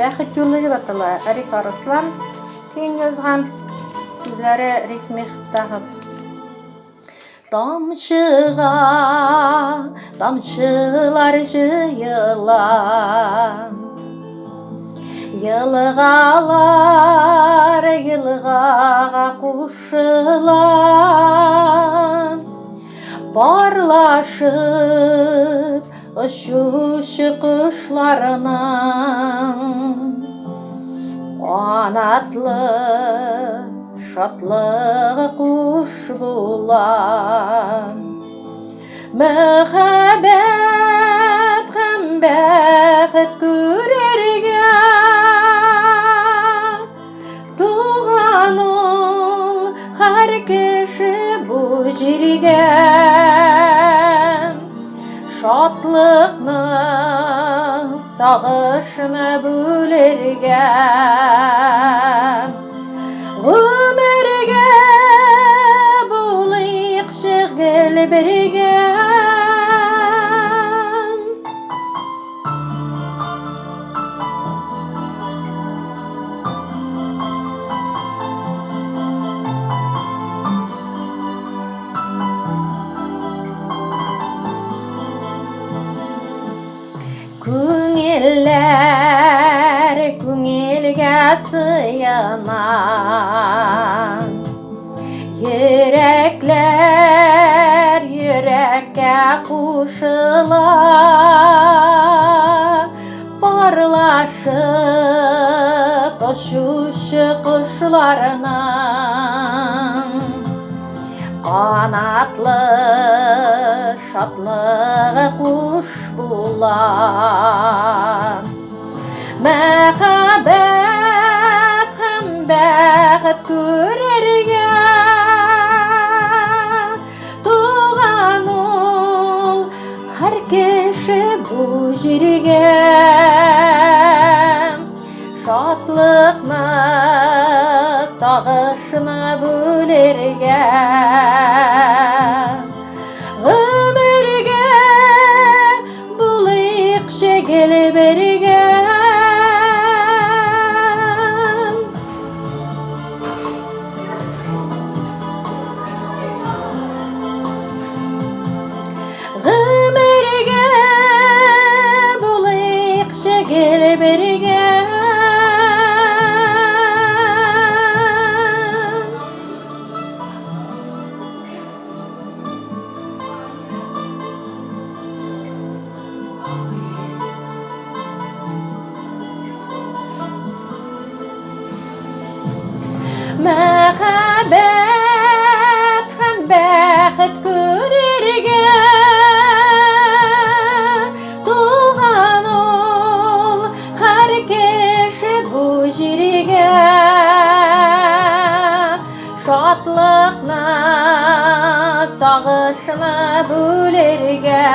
бәхет жолы деп атала. Ариф Арыслан кейін жазған, сөздері Риф Мехтағып. Тамшыға тамшылар жиыла, йылғалар йылғаға қушыла, барлашып ұшушы құшларының қуанатлы шатлығы құш була. Мөхәббәт һәм бәхет күрергә туган ул һәр кеше бу җиргә. Шатлыкны сагышны бүлергә, гомергә булыйк шигел бергә. Күңелләр күңелгә сыяна, йөрәкләр йөрәккә кушыла, парлашып очучы кошларның канатлы шатлыгы куш була. Мәхәббәт һәм бәхет күрергә туган ул һәр кеше бу җиргә. Шатлыкны сагышны бүлергә, гомергә булыйк шигел бергә. Гомергә булыйк шигел бергә. Мәхәббәт һәм бәхет күрергә туган ул һәр кеше бу җиргә. Шатлыкны сагышны бүлергә,